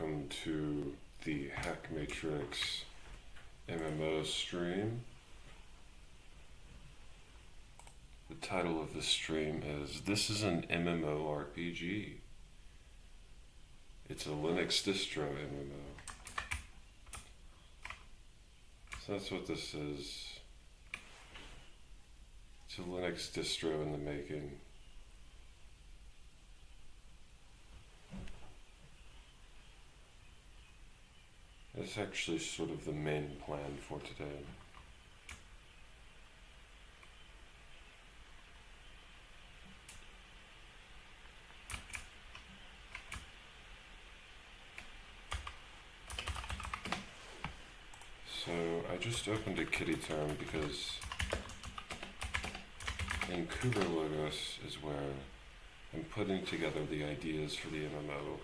welcome to the Hack Matrix MMO stream. The title of the stream is This is an MMORPG. It's a Linux distro MMO. So that's what this is. It's a Linux distro in the making. That's actually sort of the main plan for today. So I just opened a kitty term because in Logos is where I'm putting together the ideas for the MMO.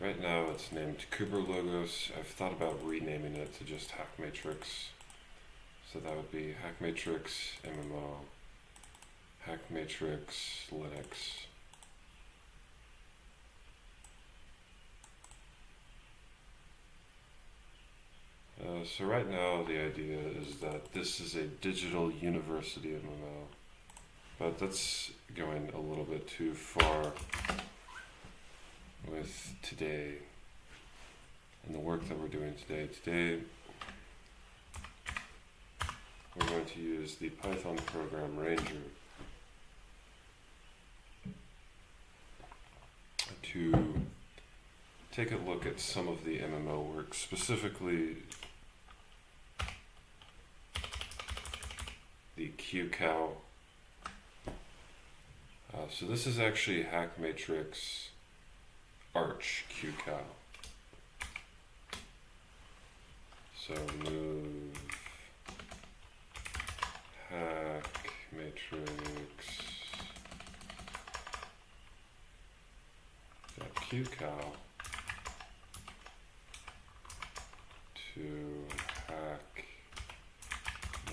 Right now it's named Logos. I've thought about renaming it to just Hack Matrix. So that would be Hack Matrix MMO, Hack Matrix Linux. So right now the idea is that this is a digital university MMO, but that's going a little bit too far with today and the work that we're doing today. Today we're going to use the Python program Ranger to take a look at some of the MMO work, specifically the QCow. So this is actually Hack Matrix Arch QCow. So move Hack Matrix QCow to Hack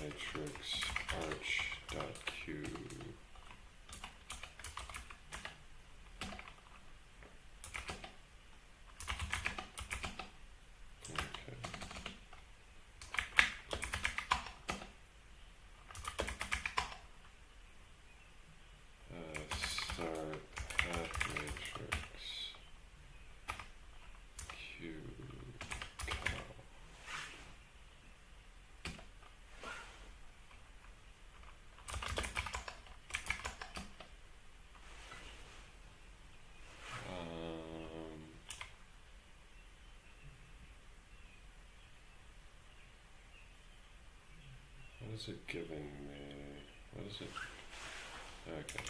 Matrix Arch.q. What is it giving me? What is it? Okay.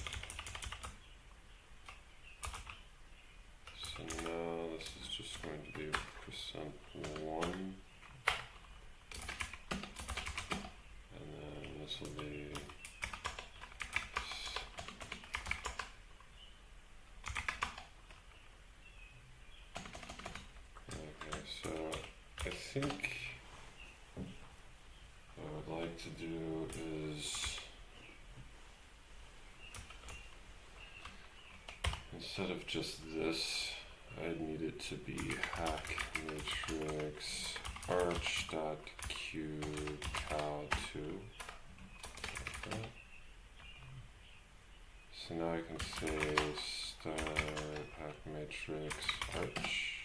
So now this is just going to be %1. And then this will be okay, so I think to do is, instead of just this, I need it to be Hack Matrix Arch.q cow2. Okay. So now I can say start Hack Matrix Arch.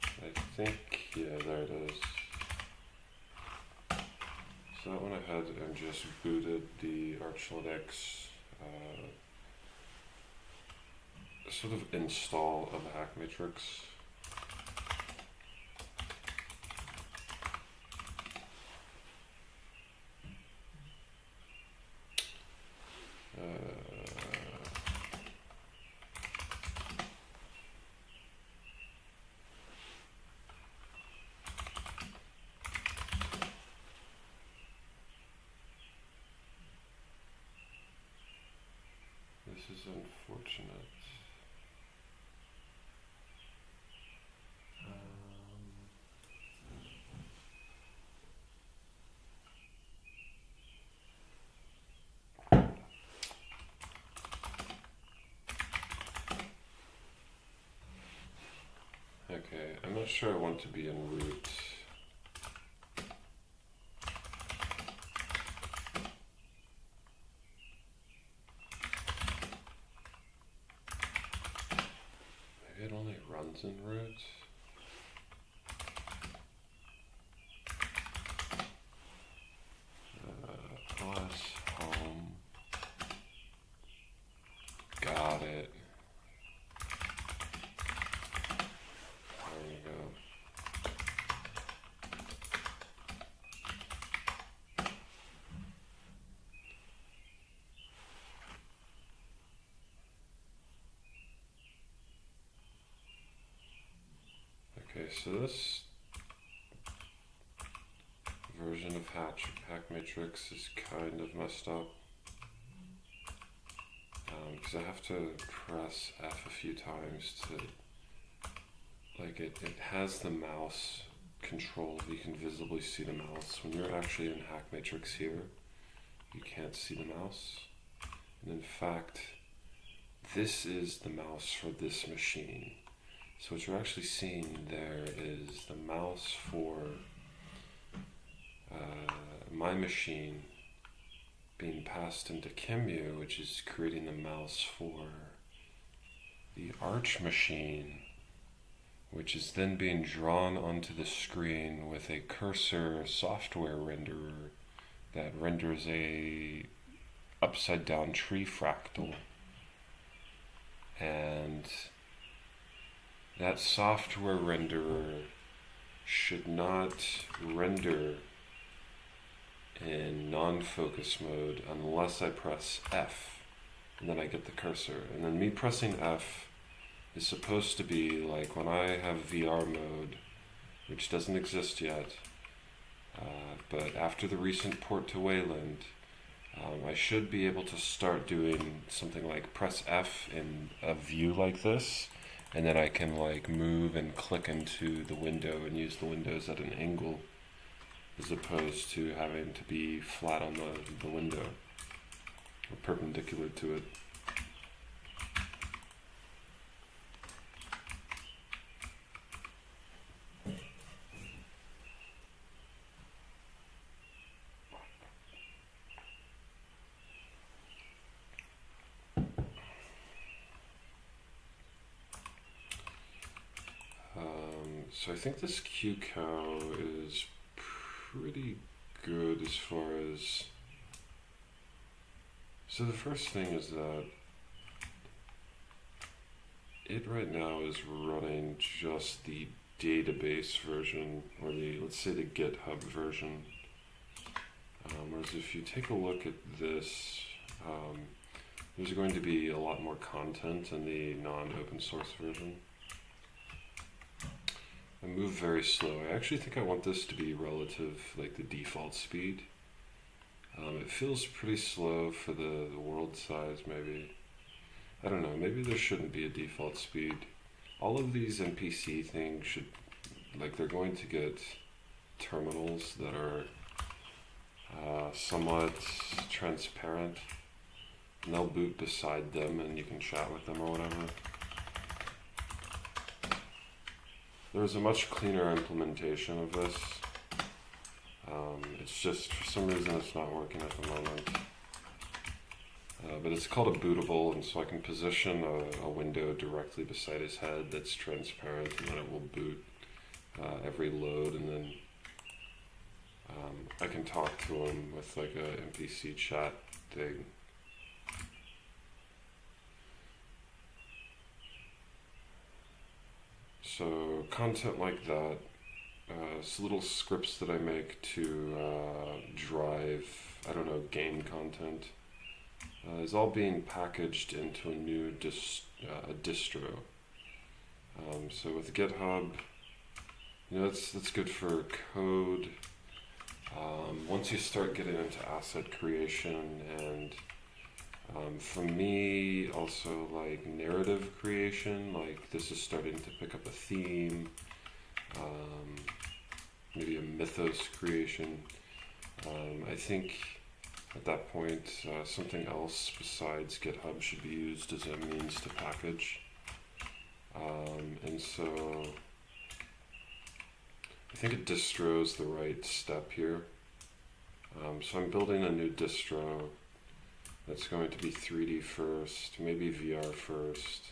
I think, yeah, there it is. So I went ahead and just booted the Arch Linux sort of install of Hack Matrix. This is unfortunate. sure I want to be in root. Maybe it only runs in root. OS home. Got it. There we go. Okay, so this version of Hack Matrix is kind of messed up because I have to press F a few times to, like, it has the mouse control. You can visibly see the mouse. When you're actually in Hack Matrix here, you can't see the mouse. And in fact, this is the mouse for this machine. So what you're actually seeing there is the mouse for my machine being passed into Kimu, which is creating the mouse for the Arch machine, which is then being drawn onto the screen with a cursor software renderer that renders a upside down tree fractal. And that software renderer should not render in non-focus mode unless I press F, and then I get the cursor. And then me pressing F is supposed to be like when I have VR mode, which doesn't exist yet, but after the recent port to Wayland, I should be able to start doing something like press F in a view like this, and then I can like move and click into the window and use the windows at an angle, as opposed to having to be flat on the window or perpendicular to it. So I think this QCow is pretty good as far as... So the first thing is that it right now is running just the database version, or the, let's say the GitHub version. Whereas if you take a look at this, there's going to be a lot more content in the non-open source version. I move very slow. I actually think I want this to be relative, like the default speed. It feels pretty slow for the world size, maybe. I don't know, maybe there shouldn't be a default speed. All of these NPC things should, like, they're going to get terminals that are somewhat transparent, and they'll boot beside them and you can chat with them or whatever. There's a much cleaner implementation of this. It's just, for some reason, it's not working at the moment. But it's called a bootable, and so I can position a window directly beside his head that's transparent, and then it will boot every load, and then I can talk to him with like a NPC chat thing. So content like that, little scripts that I make to drive, I don't know, game content, is all being packaged into a new distro. So with GitHub, you know, that's good for code. Once you start getting into asset creation and for me, also like narrative creation, like this is starting to pick up a theme, maybe a mythos creation. I think at that point, something else besides GitHub should be used as a means to package. And so I think a distro is the right step here. So I'm building a new distro that's going to be 3D first, maybe VR first.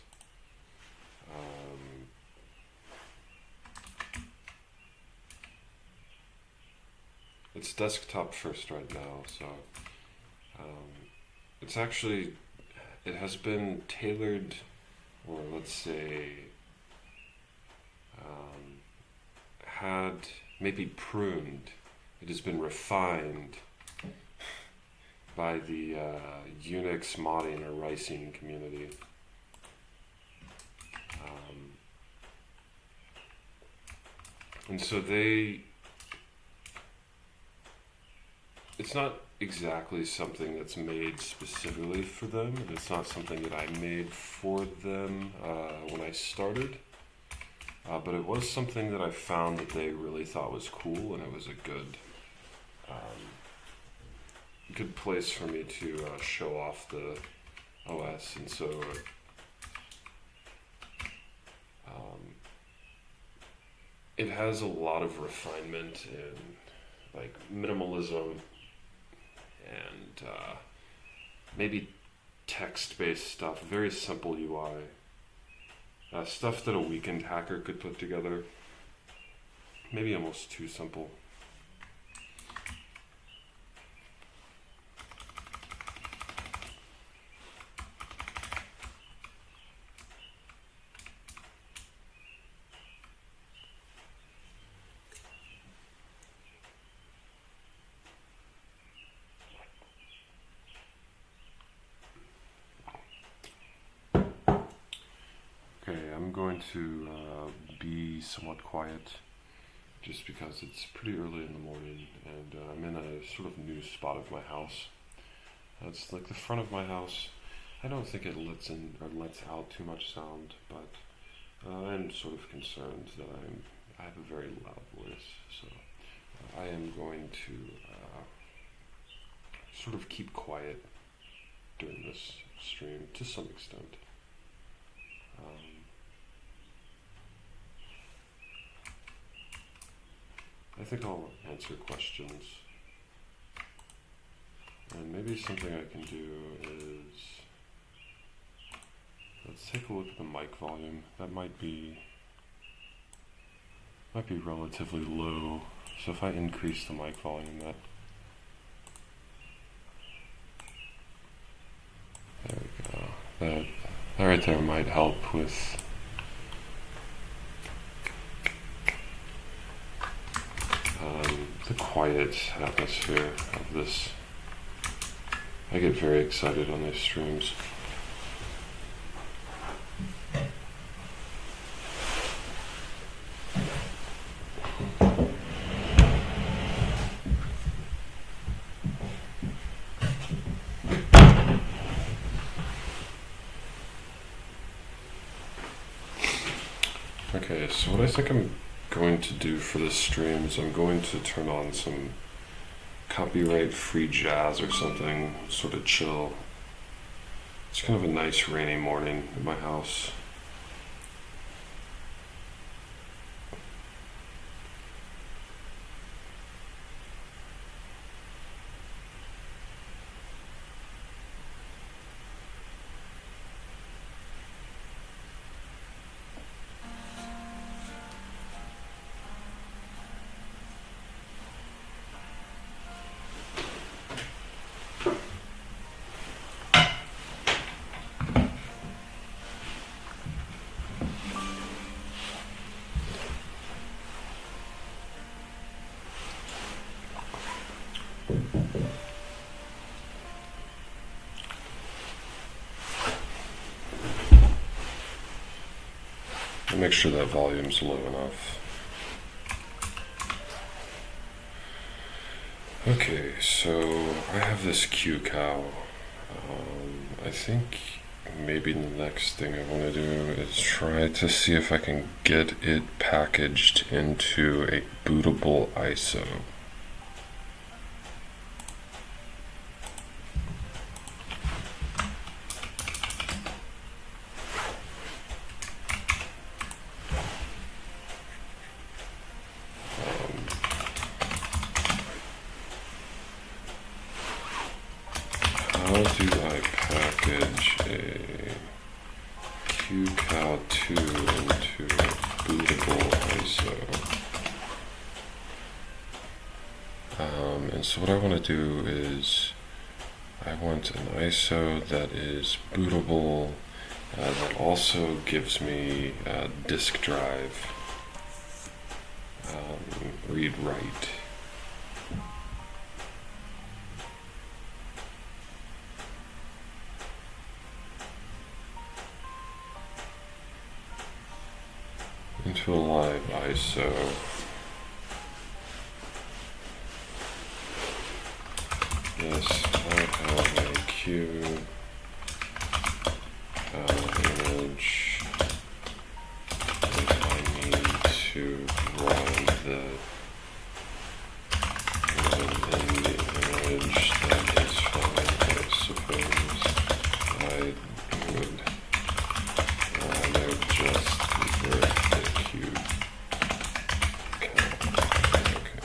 It's desktop first right now, so it's actually, it has been tailored, or let's say had maybe pruned. It has been refined by the Unix modding or ricing community. And so it's not exactly something that's made specifically for them, and it's not something that I made for them when I started. But it was something that I found that they really thought was cool, and it was a good place for me to show off the OS. And so it has a lot of refinement and like minimalism and maybe text-based stuff, very simple UI. Stuff that a weekend hacker could put together. Maybe almost too simple. I'm going to be somewhat quiet just because it's pretty early in the morning and I'm in a sort of new spot of my house. It's like the front of my house. I don't think it lets in or lets out too much sound, but I'm sort of concerned that I have a very loud voice, so I am going to sort of keep quiet during this stream to some extent. I think I'll answer questions, and maybe something I can do is, let's take a look at the mic volume. That might be relatively low, so if I increase the mic volume, there we go. That right there might help with the quiet atmosphere of this. I get very excited on these streams. Okay, so what I think I'm going to do for this stream is I'm going to turn on some copyright free jazz or something, sort of chill. It's kind of a nice rainy morning in my house. Make sure that volume's low enough. Okay, so I have this Q cow. I think maybe the next thing I want to do is try to see if I can get it packaged into a bootable ISO. how do I package a qcal2 into a bootable ISO? And so what I want to do is I want an ISO that is bootable, that also gives me disk drive read-write. Into a live ISO. Yes, I have a queue image that I need to run the in the image. That is fine, I suppose. I would rather just convert the queue count. Okay.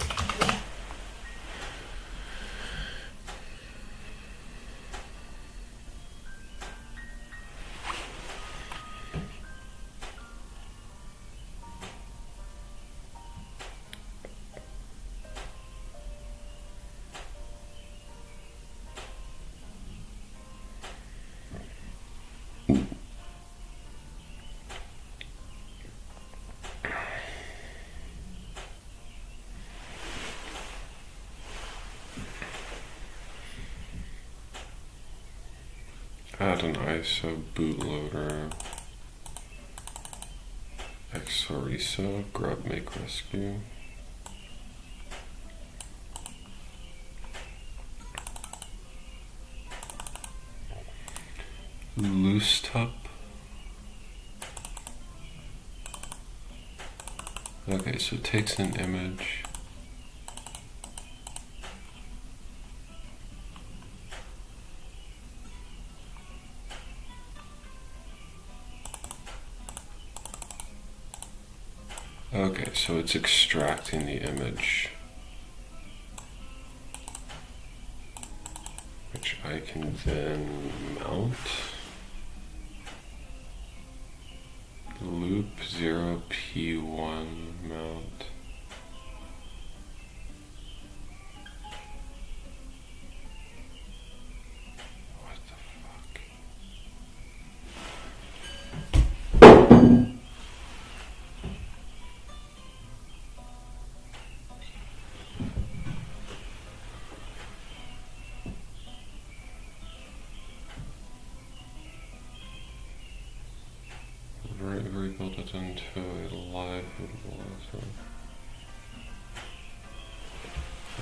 Add an ISO bootloader, XOR ISO, grub make rescue. Loose top. Okay, so it takes an image. Okay, so it's extracting the image, which I can then mount. Loop 0p1 mount. What the fuck? Rebuild it into a live bootable.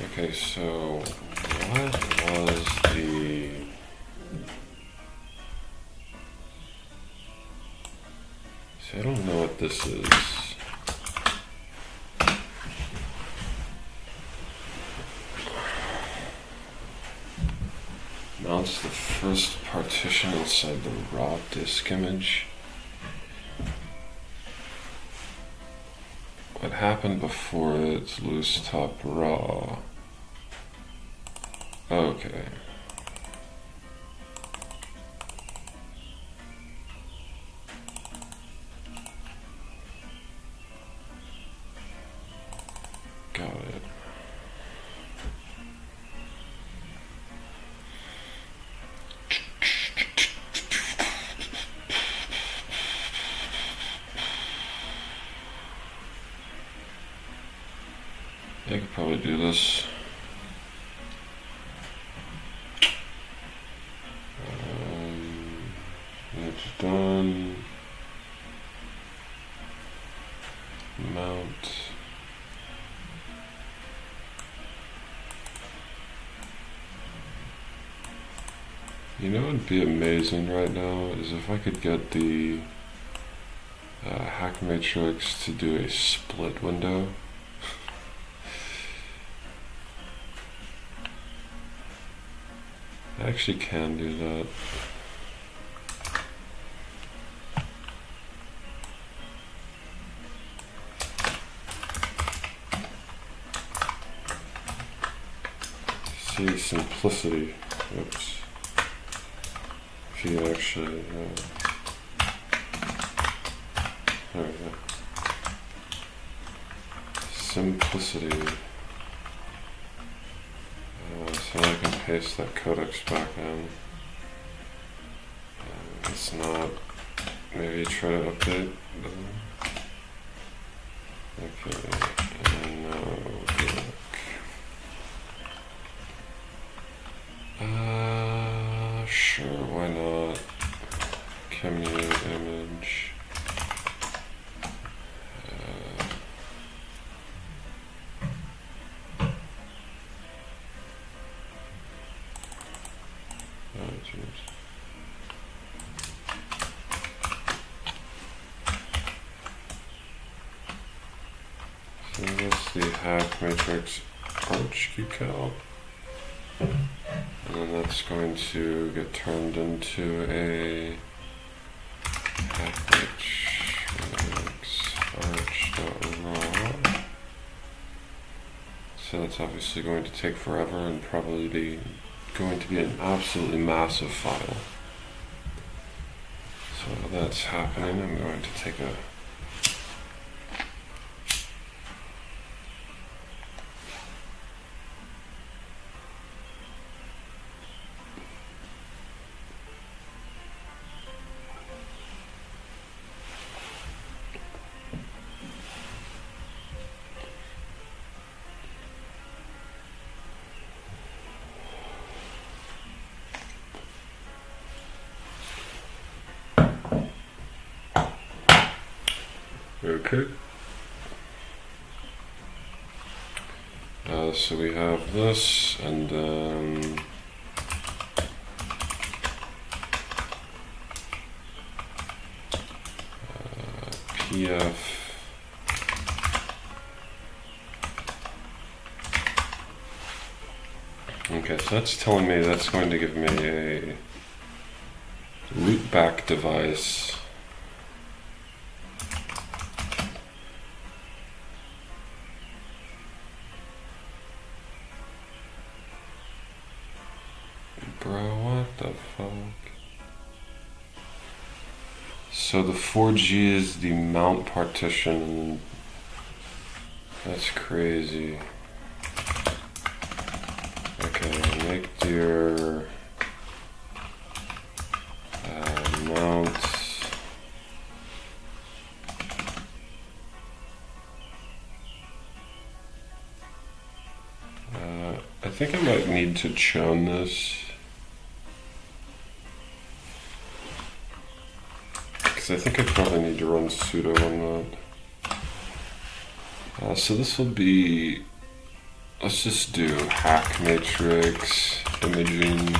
Okay, so what was the see, I don't know what this is. Mounts the first partition inside the raw disk image. What happened before it's loose top raw? Okay. Got it. I could probably do this. It's done. Mount. You know what would be amazing right now is if I could get the hack matrix to do a split window. I actually can do that. See simplicity. Oops. PHP actually. There we go. Simplicity. So I can paste that codex back in. It's not. Maybe try to update. Okay, and now sure, why not? Commute image. So that's the hack matrix arch QCal. And then that's going to get turned into a hack matrix arch.raw. So that's obviously going to take forever and probably be going to be an absolutely massive file. So that's happening. I'm going to take a okay. So we have this, and then PF. Okay, so that's telling me that's going to give me a loopback device. Bro, what the fuck? So the 4G is the mount partition. That's crazy. Okay, make dear mount. I think I might need to chown this. I think I probably need to run sudo on that. So this will be, let's just do hack matrix imaging.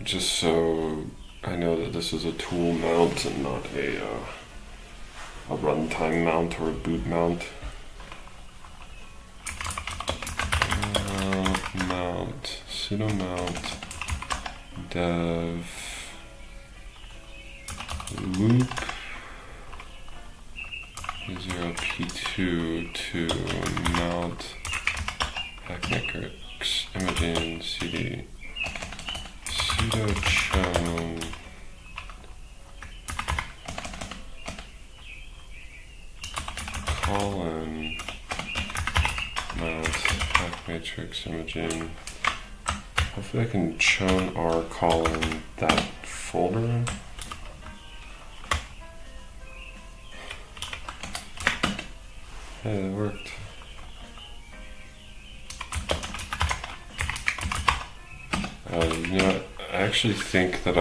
Just so I know that this is a tool mount and not a runtime mount or a boot mount. Sudo mount dev loop 0p2 to mount hack matrix imaging cd sudo chown colon mount hack matrix imaging. Hopefully I can chown R colon that folder. Hey, that worked. You know, I actually think that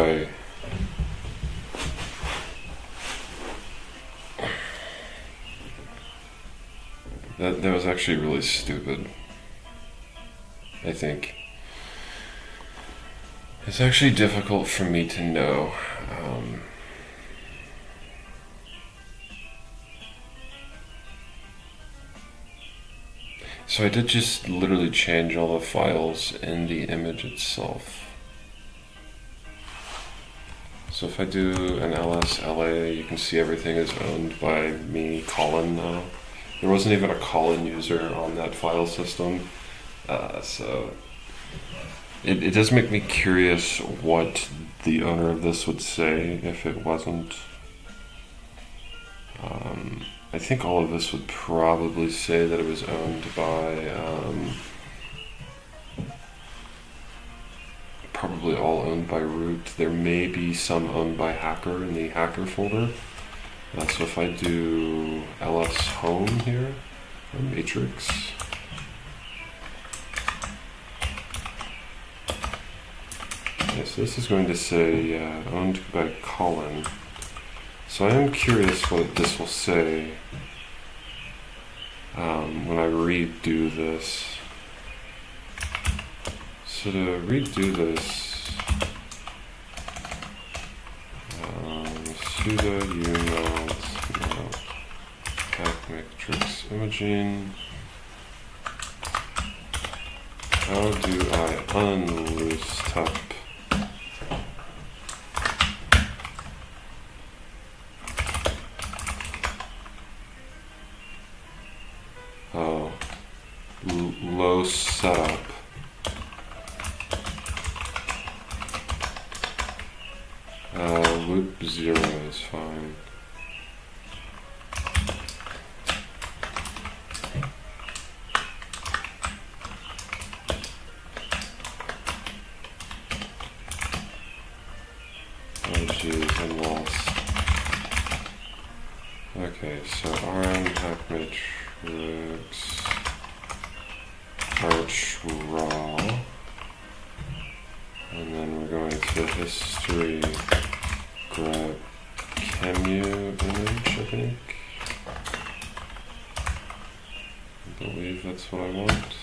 that was actually really stupid. I think. It's actually difficult for me to know. So I did just literally change all the files in the image itself. So if I do an ls.la, you can see everything is owned by me, Colin, now. There wasn't even a call-in user on that file system, so it does make me curious what the owner of this would say if it wasn't. I think all of this would probably say that it was owned by, probably all owned by root. There may be some owned by hacker in the hacker folder. So if I do ls home here, or matrix, okay, so this is going to say owned by Colin. So I am curious what this will say when I redo this. So to redo this, sudo umeld hack matrix imaging. How do I unloose top? Oh, low setup. Loop 0 is fine. Oh geez, I'm lost. Okay, so rm hack matrix arch raw, and then we're going to history. Grab Camu image, I think. I believe that's what I want.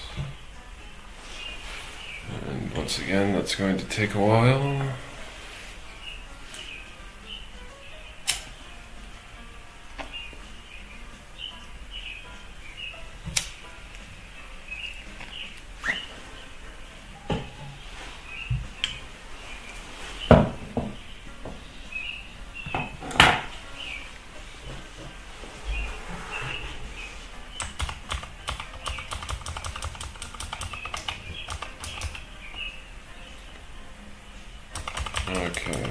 And once again, that's going to take a while. Okay.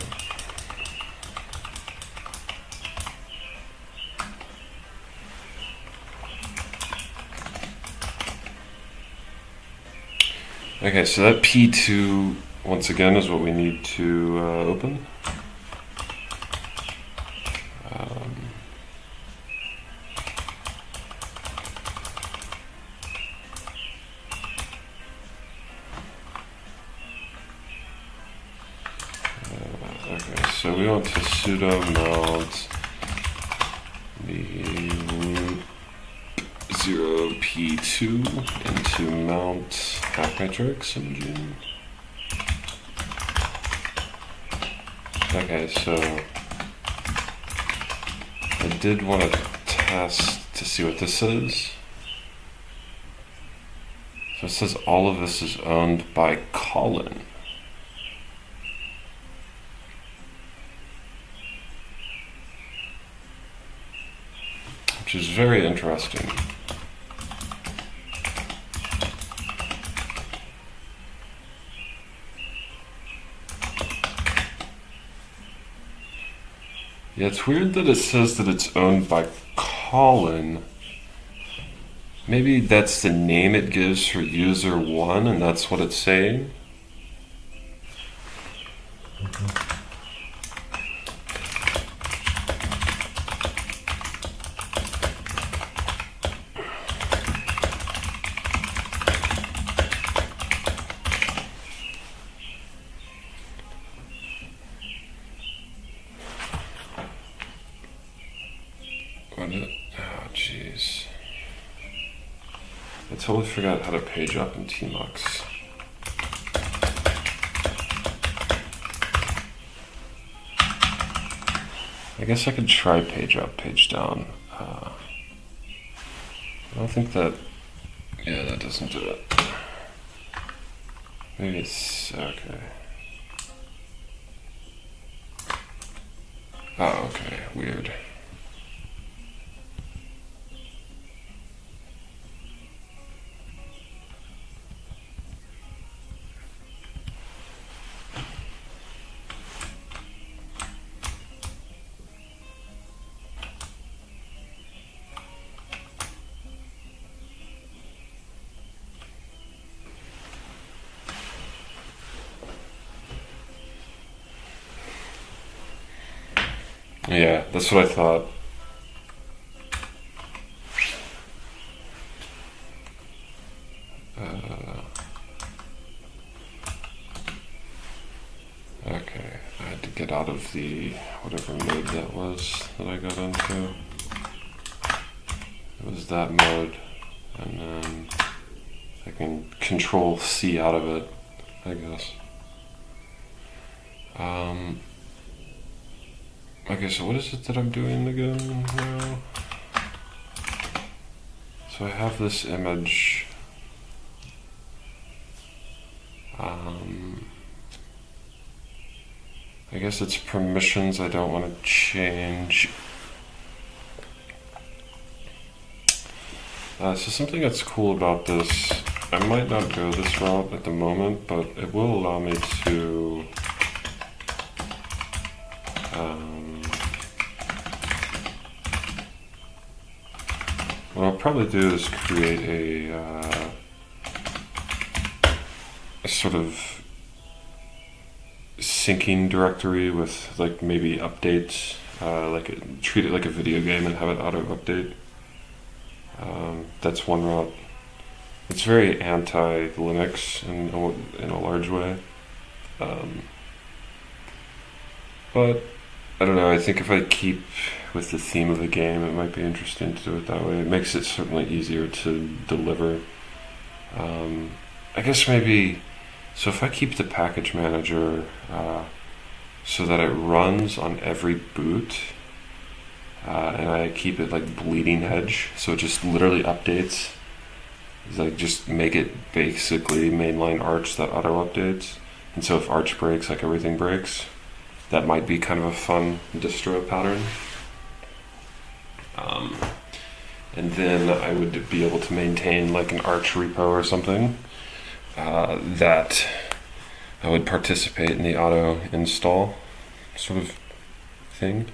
Okay, so that P2 once again is what we need to open. Okay, so we want to sudo meld the loop 0p2 into mount hack matrix imaging. Okay, so I did want to test to see what this is. So it says all of this is owned by Colin. Which is very interesting. Yeah, it's weird that it says that it's owned by Colin. Maybe that's the name it gives for user 1 and that's what it's saying. Oh, jeez. I totally forgot how to page up in Tmux. I guess I could try page up, page down. I don't think that... Yeah, that doesn't do it. Maybe it's... okay. Oh, okay. Weird. Yeah, that's what I thought. Okay, I had to get out of the whatever mode that was that I got into. It was that mode, and then I can control C out of it, I guess. Okay, so what is it that I'm doing again now? So I have this image. I guess it's permissions I don't want to change. So something that's cool about this, I might not go this route at the moment, but it will allow me to what I'll probably do is create a sort of syncing directory with like maybe updates, treat it like a video game and have it auto update. That's one route. It's very anti-Linux in a large way, but I don't know. I think if I keep with the theme of the game, it might be interesting to do it that way. It makes it certainly easier to deliver. I guess maybe. So if I keep the package manager so that it runs on every boot, and I keep it like bleeding edge, so it just literally updates. It's like just make it basically mainline Arch that auto updates. And so if Arch breaks, like everything breaks. That might be kind of a fun distro pattern. And then I would be able to maintain like an Arch repo or something that I would participate in the auto install sort of thing.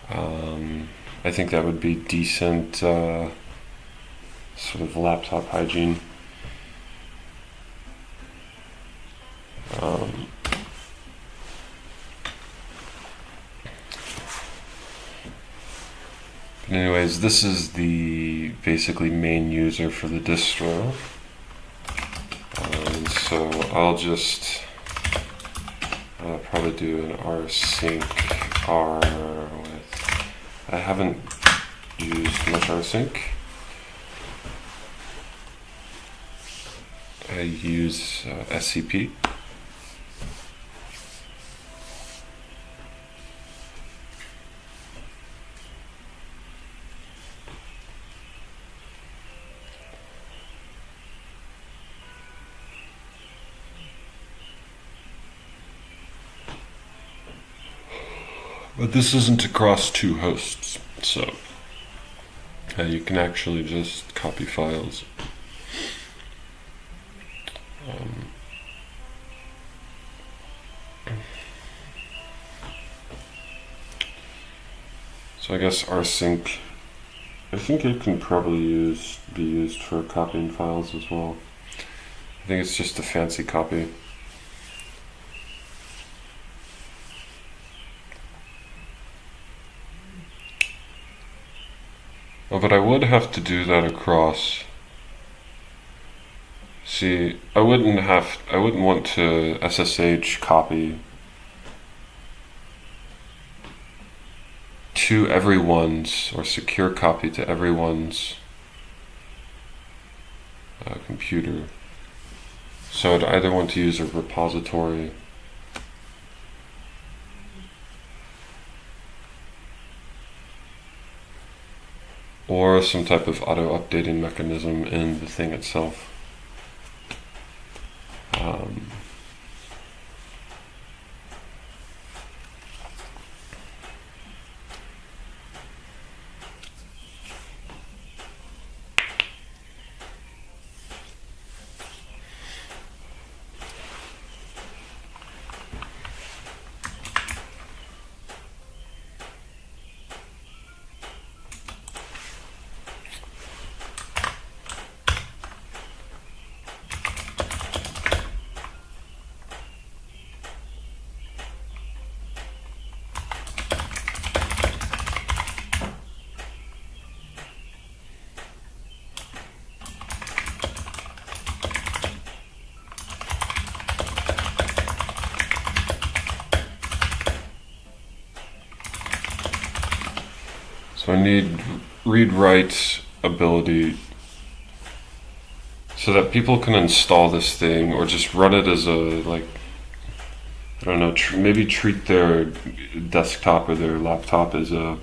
I think that would be decent sort of laptop hygiene. Anyways, this is the basically main user for the distro. So I'll just probably do an rsync r with. I haven't used much rsync. I use SCP. But this isn't across two hosts, so you can actually just copy files. So I guess rsync, I think it can probably be used for copying files as well. I think it's just a fancy copy. Oh, but I would have to do that across. See, I wouldn't want to SSH copy to everyone's, or secure copy to everyone's computer. So I'd either want to use a repository or some type of auto-updating mechanism in the thing itself. So I need read-write ability so that people can install this thing or just run it as a, like, I don't know, maybe treat their desktop or their laptop as a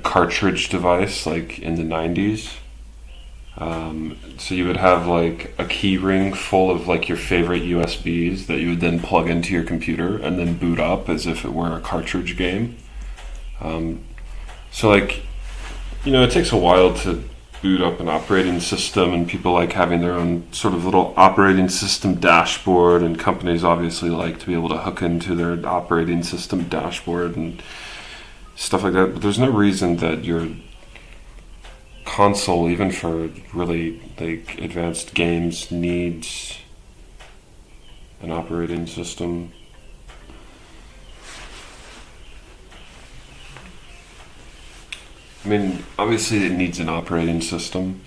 cartridge device, like in the 90s. So you would have like a key ring full of like your favorite USBs that you would then plug into your computer and then boot up as if it were a cartridge game. So like, you know, it takes a while to boot up an operating system, and people like having their own sort of little operating system dashboard, and companies obviously like to be able to hook into their operating system dashboard and stuff like that. But there's no reason that your console, even for really like advanced games, needs an operating system. I mean, obviously it needs an operating system.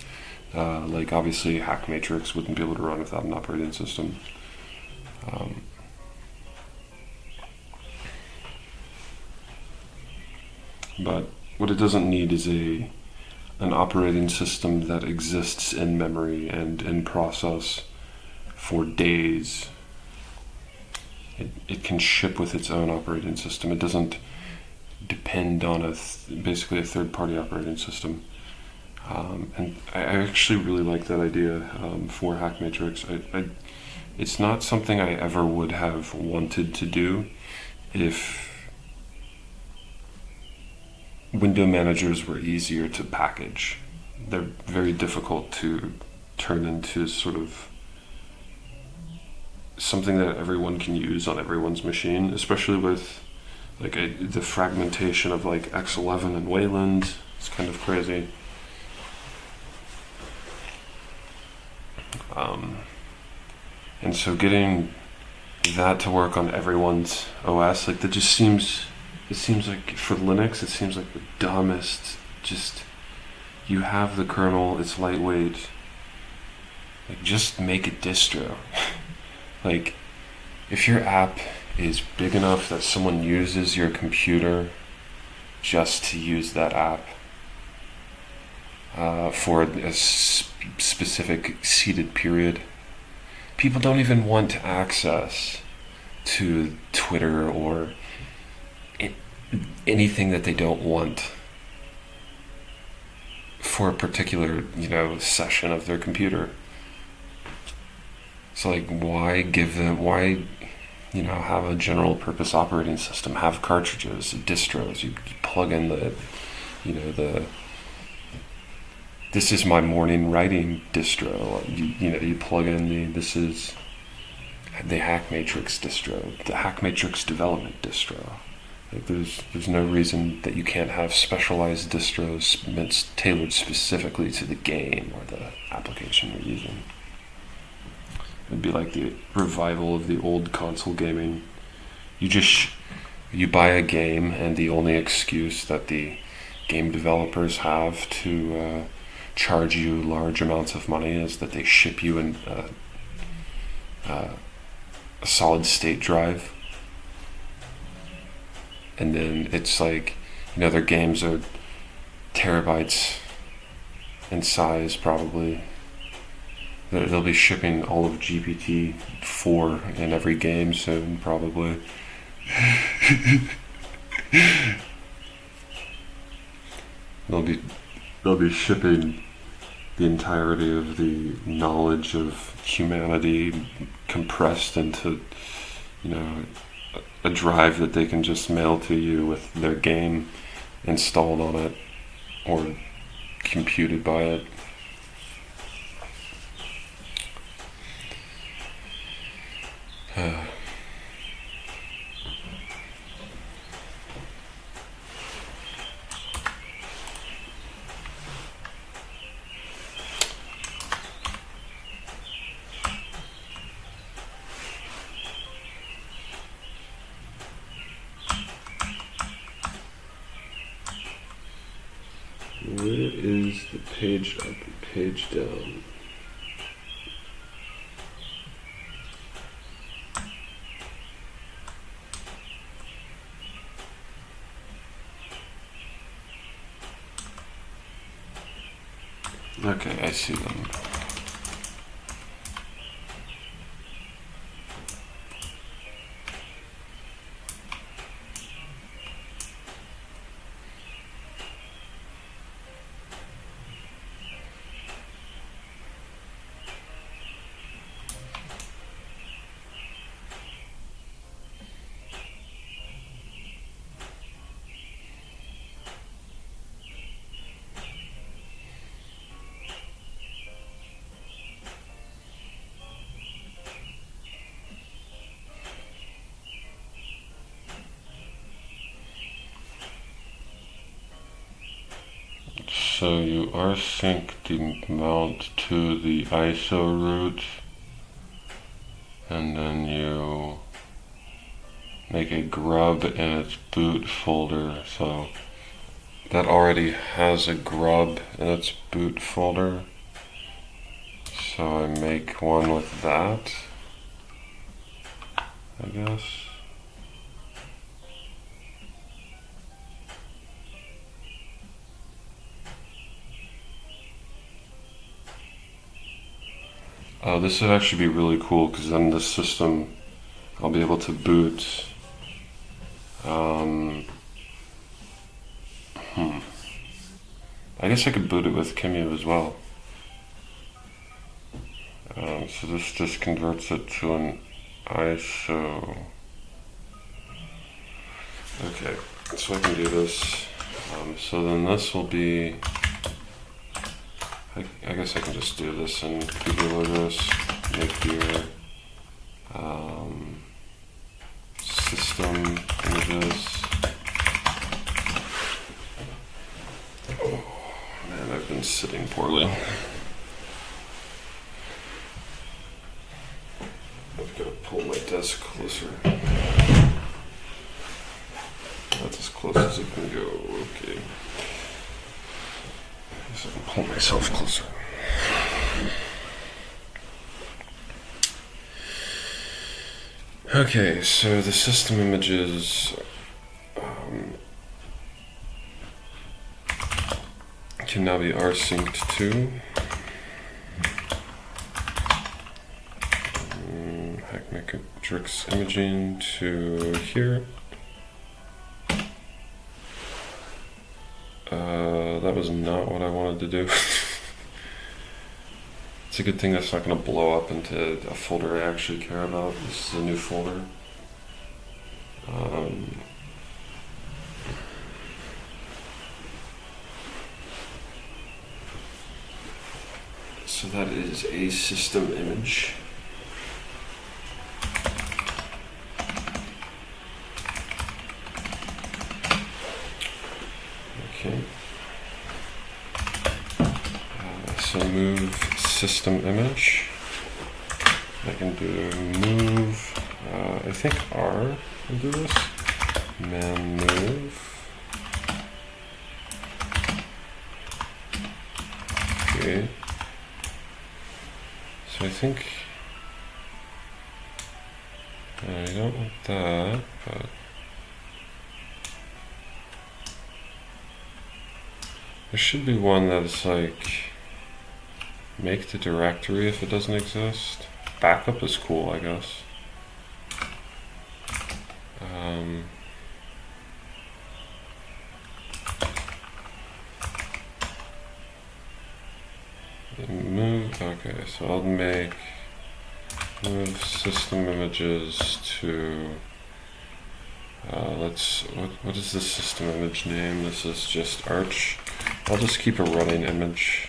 Like obviously Hackmatrix wouldn't be able to run without an operating system. But what it doesn't need is an operating system that exists in memory and in process for days. It can ship with its own operating system. It doesn't depend on basically a third-party operating system. And I actually really like that idea for Hackmatrix. It's not something I ever would have wanted to do if window managers were easier to package. They're very difficult to turn into sort of something that everyone can use on everyone's machine, especially with like the fragmentation of like X11 and Wayland. It's kind of crazy. And so getting that to work on everyone's OS, like that just seems, it seems like for Linux, it seems like the dumbest, just, you have the kernel, it's lightweight, like just make a distro. Like, if your app is big enough that someone uses your computer just to use that app for a specific seated period, people don't even want access to Twitter or anything that they don't want for a particular, session of their computer. So like, why give them, have a general purpose operating system, have cartridges, distros, you plug in this is my morning writing distro, you plug in this is the Hackmatrix distro, the Hackmatrix development distro. Like there's no reason that you can't have specialized distros tailored specifically to the game or the application you're using. It'd be like the revival of the old console gaming. You buy a game, and the only excuse that the game developers have to charge you large amounts of money is that they ship you a solid state drive. And then it's like, their games are terabytes in size probably. They'll be shipping all of GPT-4 in every game soon, probably. They'll be shipping the entirety of the knowledge of humanity compressed into, a drive that they can just mail to you with their game installed on it or computed by it. Where is the page up and page down? Okay, I see them. So you rsync the mount to the ISO root, and then you make a grub in its boot folder. So that already has a grub in its boot folder. So I make one with that, I guess. This would actually be really cool, because then the system, I'll be able to boot. I guess I could boot it with Kimmy as well. So this just converts it to an ISO. Okay, so I can do this. So then this will be, I guess I can just do this in bootloader, make your system images. Oh man, I've been sitting poorly. I've got to pull my desk closer. That's as close as it can go. Okay. I guess I can pull myself closer. Okay, so the system images can now be rsynced to Hackmetrics imaging to here. That was not what I wanted to do. It's a good thing that's not going to blow up into a folder I actually care about. This is a new folder. So that is a system image. Okay. So move system image. I can do move, I think R will do this. Man move. Okay. So I think I don't want that, but there should be one that's like make the directory if it doesn't exist. Backup is cool, I guess. Move, okay, so I'll make move system images to what is the system image name? This is just Arch. I'll just keep a running image.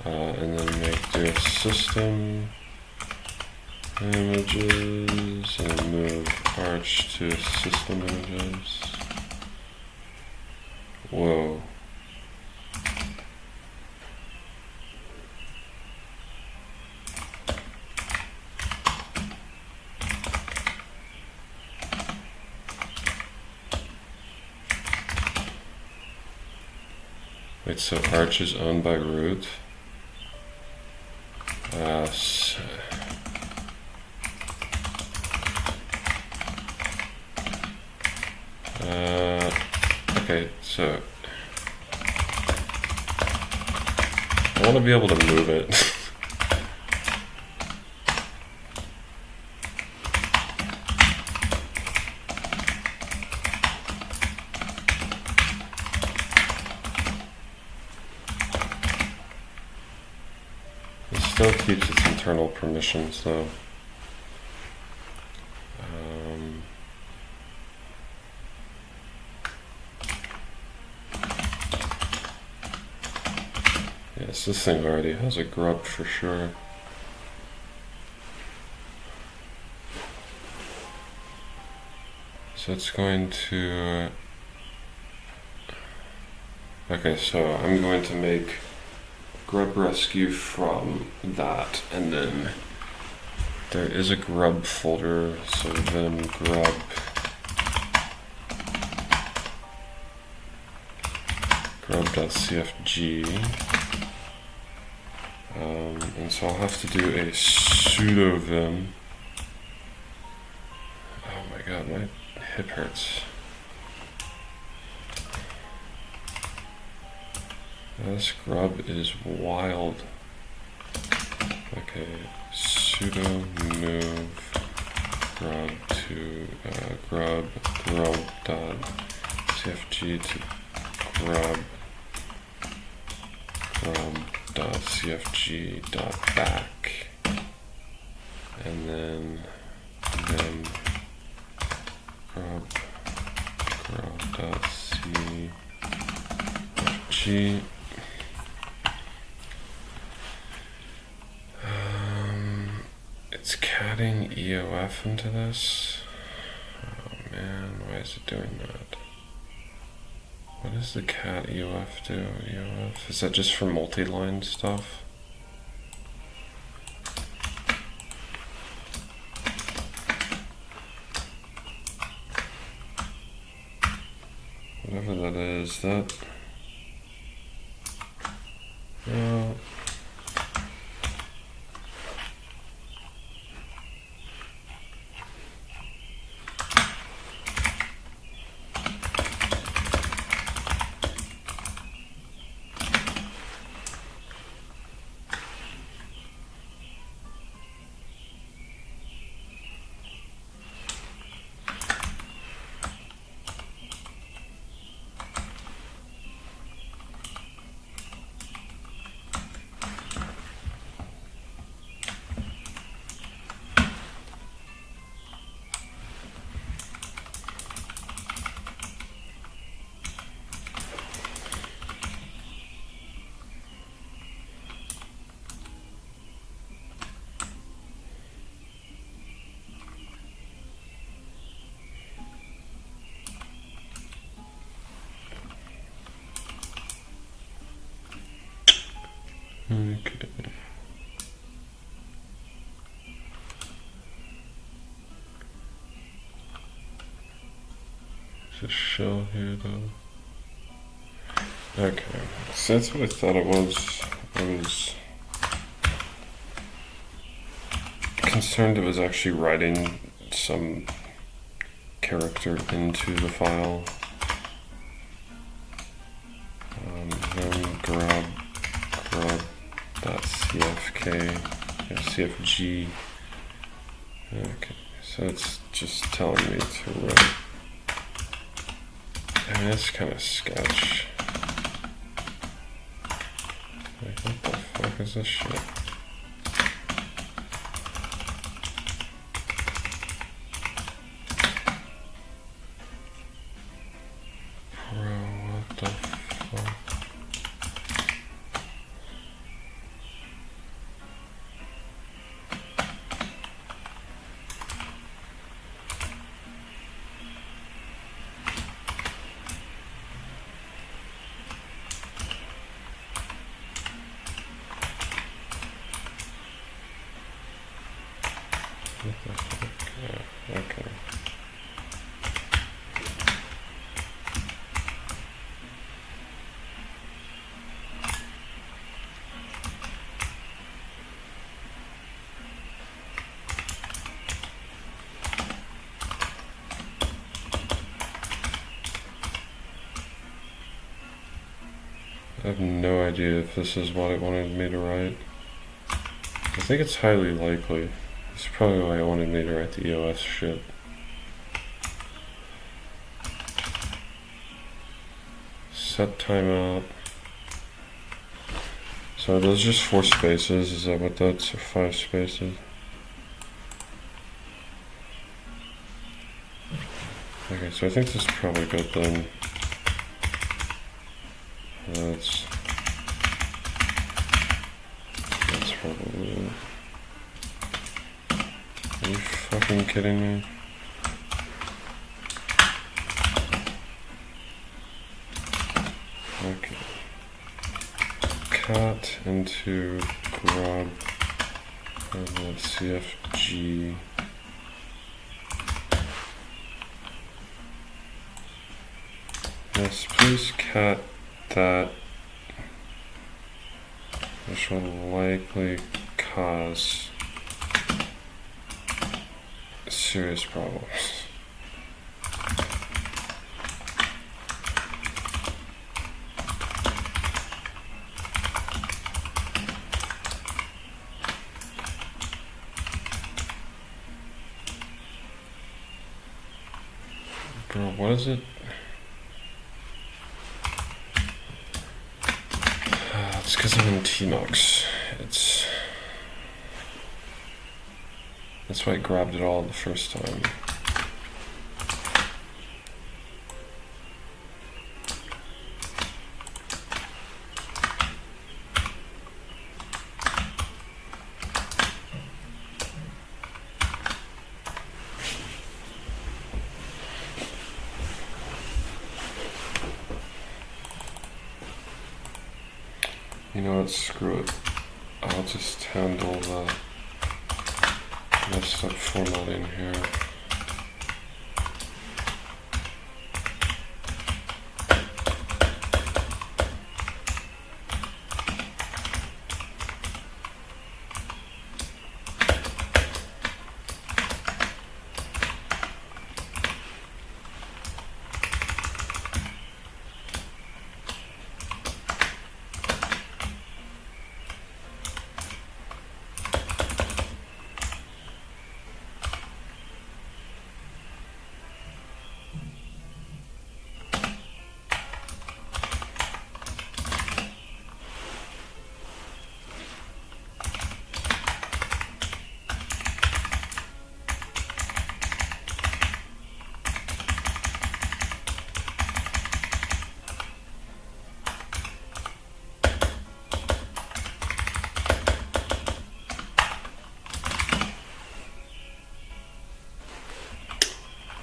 And then make the system images and move Arch to system images. Whoa. Wait, so Arch is owned by root? Okay, so want to be able to move it. It still keeps its internal permissions though. Yes, this thing already has a grub for sure. So it's going to... Okay, so I'm going to make grub rescue from that, and then there is a grub folder, so then grub.cfg, and so I'll have to do a sudo vim. Oh my god, my hip hurts. This grub is wild. Okay, sudo move grub to grub.cfg to grub.cfg.back, and then grub.cfg. It's catting EOF into this. Oh man, why is it doing that? What does the cat EOF do? EOF? Is that just for multi-line stuff? Whatever that is, that... Well... Okay. Is this shell here though? Okay, so that's what I thought it was. I was concerned it was actually writing some character into the file. Then grub.cfk, cfg. Okay, so it's just telling me to write. I mean, that's kind of sketch. Like, what the fuck is this shit? Bro, what the fuck? I have no idea if this is what it wanted me to write. I think it's highly likely. It's probably why it wanted me to write the EOS shit. Set timeout. So are those just 4 spaces? Is that what that's? Or 5 spaces? Okay, so I think this is probably good then. That's probably it. Are you fucking kidding me? Okay. Cat into grub CFG. Yes, please cat that. This will likely cause serious problems. Bro, what is it? It's because I'm in Tmux. That's why I grabbed it all the first time. You know what, screw it. I'll just handle the messed up formatting here.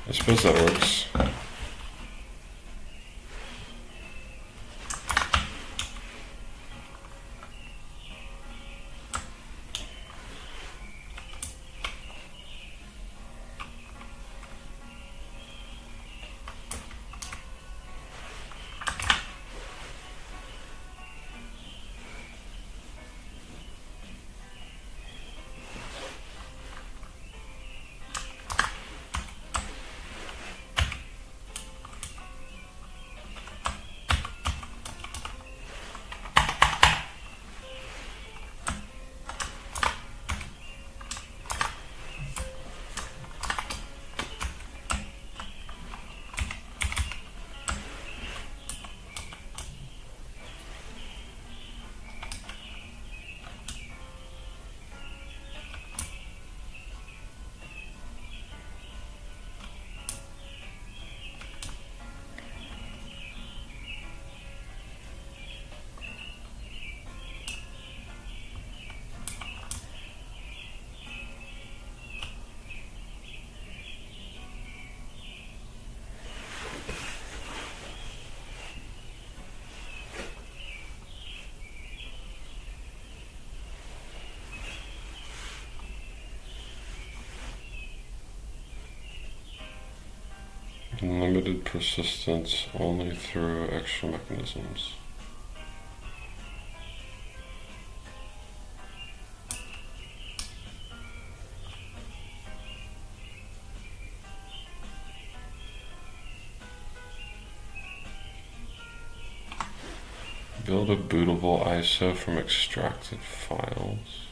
I suppose that works. Limited persistence only through extra mechanisms. Build a bootable ISO from extracted files.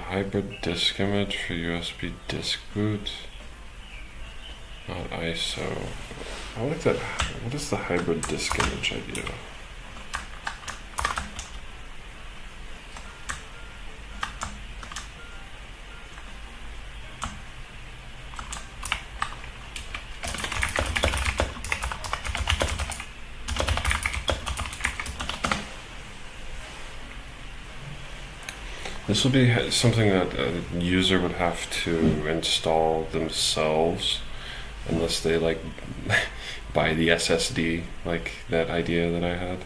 Hybrid disk image for USB disk boot. Not ISO. I like that. What is the hybrid disk image idea? This will be something that a user would have to install themselves, unless they like buy the SSD, like that idea that I had,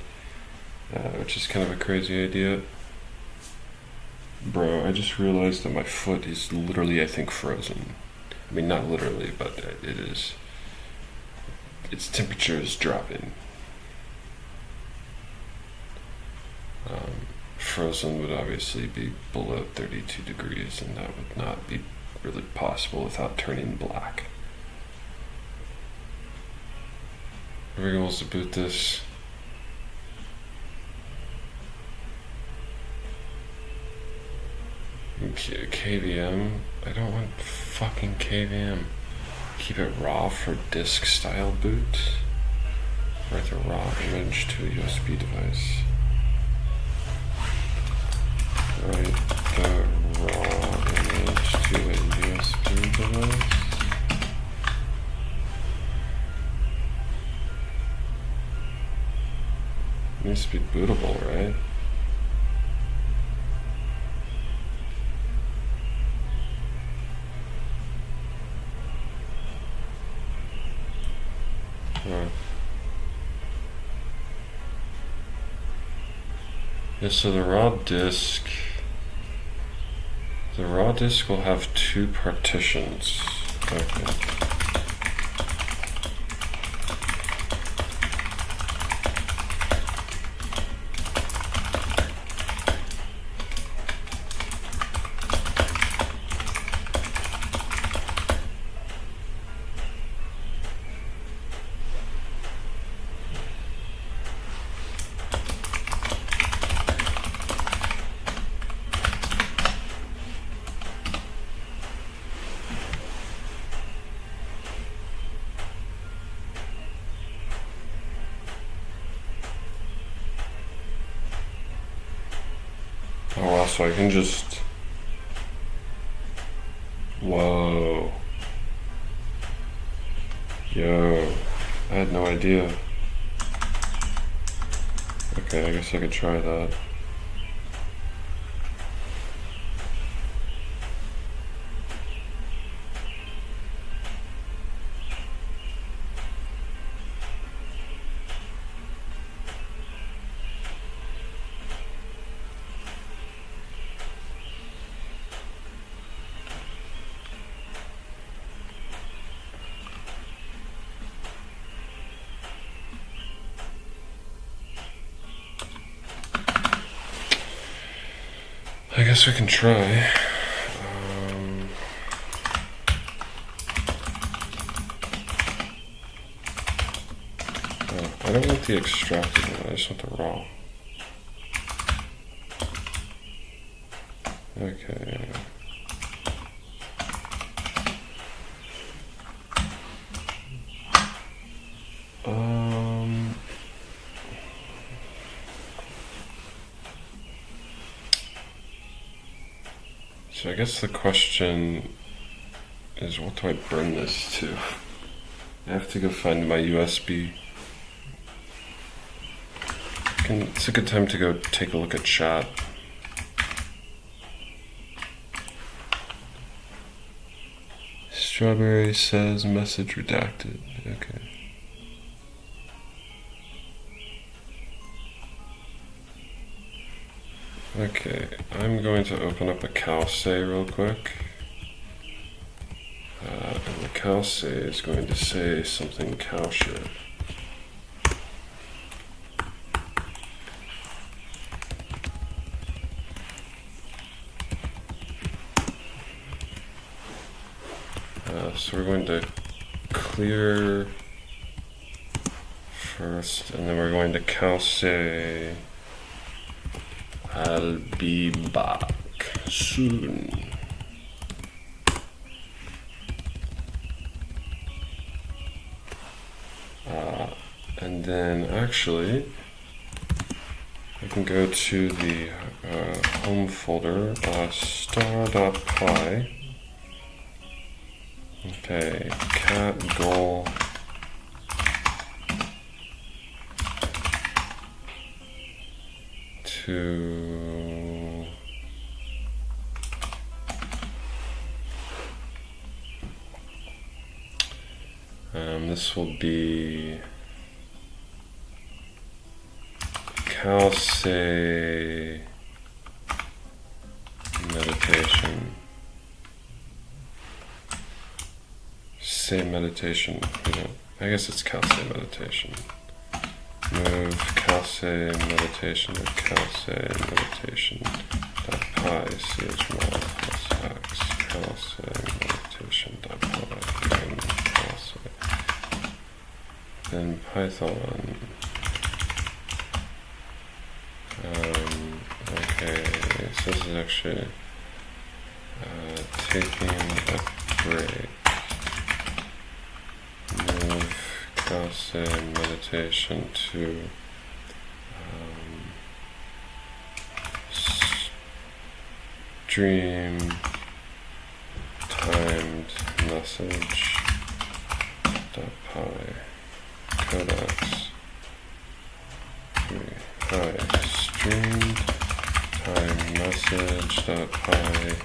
which is kind of a crazy idea. Bro, I just realized that my foot is literally, I think, frozen. I mean, not literally, but it is. Its temperature is dropping. Frozen would obviously be below 32 degrees, and that would not be really possible without turning black. We're going to boot this. KVM? I don't want fucking KVM. Keep it raw for disk style boot. Write the raw image to a USB device. Write the raw image to a USB device. It needs to be bootable, right? Yeah, so the raw disk will have two partitions. Okay. Oh wow, so I can just... Whoa. Yo, I had no idea. Okay, I guess I could try that. I guess we can try. Oh, I don't want the extracted one, I just want the raw. Okay. So I guess the question is, what do I burn this to? I have to go find my USB. It's a good time to go take a look at chat. Strawberry says message redacted. Okay. Okay, I'm going to open up a calce real quick. And the calce is going to say something cowsher. So we're going to clear first, and then we're going to calce. I'll be back soon. And then actually, I can go to the home folder, star.py. Okay, cat goal. To this will be calce meditation. Say meditation. I guess it's calce meditation. Move calce meditation to calce meditation. .py chmod plus x calce meditation .py and calce. Then Python. Okay, so this is actually taking a break. Move calce meditation to stream timed message .py codecs. Hi, streamed time message .py.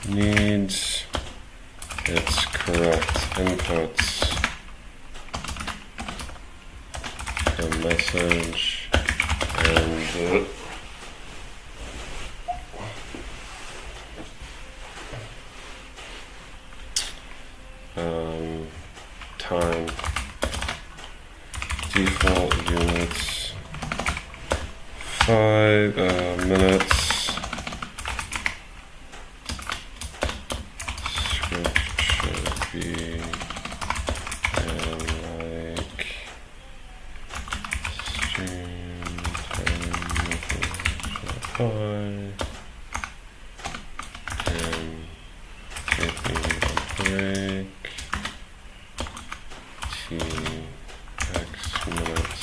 Needs its correct inputs for message and time default units 5 minutes. Script should be like stream time message and taking a break. X minutes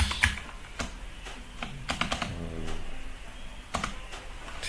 T